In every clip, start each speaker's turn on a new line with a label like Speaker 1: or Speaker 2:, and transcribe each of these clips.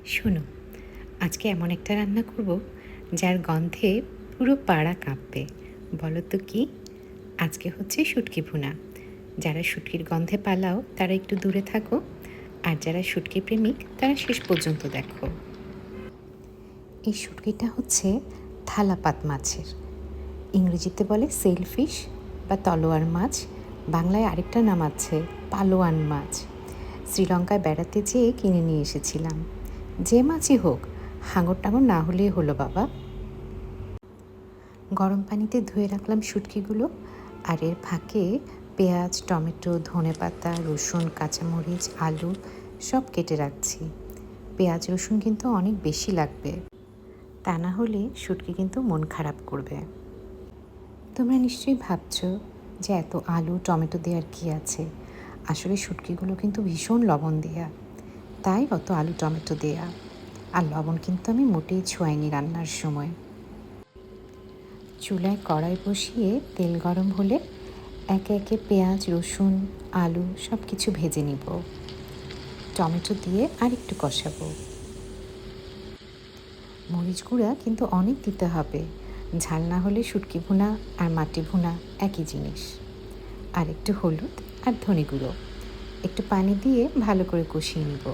Speaker 1: শোনো, আজকে এমন একটা রান্না করব যার গন্ধে পুরো পাড়া কাঁপবে। বলো তো কি? আজকে হচ্ছে শুটকি ভুনা। যারা শুটকির গন্ধে পালাও তারা একটু দূরে থাকো, আর যারা শুটকি প্রেমিক তারা শেষ পর্যন্ত দেখো। এই শুটকিটা হচ্ছে থালাপাত মাছের, ইংরেজিতে বলে সেলফিশ বা তলোয়ার মাছ, বাংলায় আরেকটা নাম আছে পালোয়ান মাছ। শ্রীলঙ্কায় বেড়াতে যেয়ে কিনে নিয়ে এসেছিলাম। যে মাছই হোক, হাঙর টাঙর না হলেই হলো বাবা। গরম পানিতে ধুয়ে রাখলাম শুটকিগুলো, আর এর ফাঁকে পেঁয়াজ, টমেটো, ধনেপাতা, রসুন, কাঁচামরিচ, আলু সব কেটে রাখছি। পেঁয়াজ রসুন কিন্তু অনেক বেশি লাগবে, তা না হলে শুটকি কিন্তু মন খারাপ করবে। তোমরা নিশ্চয়ই ভাবছো যে এত আলু টমেটো দেওয়ার কী আছে। আসলে শুটকিগুলো কিন্তু ভীষণ লবণ দেয়া, তাই অত আলু টমেটো দেয়া। আর লবণ কিন্তু আমি মোটেই ছোঁয়াইনি রান্নার সময়। চুলায় কড়াই বসিয়ে তেল গরম হলে একে একে পেঁয়াজ, রসুন, আলু সব কিছু ভেজে নিব। টমেটো দিয়ে আর একটু কষাবো। মরিচ গুঁড়া কিন্তু অনেক দিতে হবে, ঝাল না হলে শুটকি ভুনা আর মাটি ভুনা একই জিনিস। আর একটু হলুদ আর ধনে গুঁড়ো, একটু পানি দিয়ে ভালো করে কষিয়ে নিব।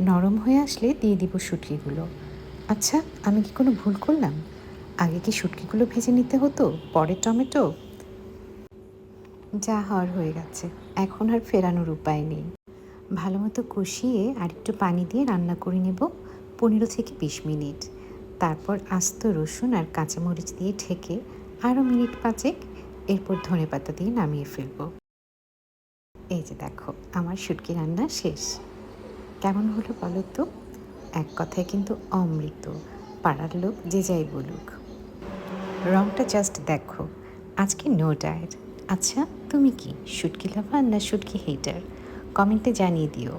Speaker 1: নরম হয়ে আসলে দিয়ে দিব শুটকিগুলো। আচ্ছা, আমি কি কোনো ভুল করলাম? আগে কি শুটকিগুলো ভেজে নিতে হতো, পরে টমেটো? যা হওয়ার হয়ে গেছে, এখন আর ফেরানোর উপায় নেই। ভালো মতো কষিয়ে আর একটু পানি দিয়ে রান্না করে নেব 15 থেকে 20 মিনিট। তারপর আস্ত রসুন আর কাঁচামরিচ দিয়ে ঢেকে আরও মিনিট 5, এরপর ধনেপাতা দিয়ে নামিয়ে ফেলব। এই যে দেখো, আমার শুটকি রান্না শেষ। কেমন হলো বলো তো? এক কথায় কিন্তু অমৃত, পাড়ার লোক যে যাই বলুক। রংটা জাস্ট দেখো, আজকে নো ডায়েট। আচ্ছা, তুমি কি শুটকি লাভার না শুটকি হেটার? কমেন্টে জানিয়ে দিও।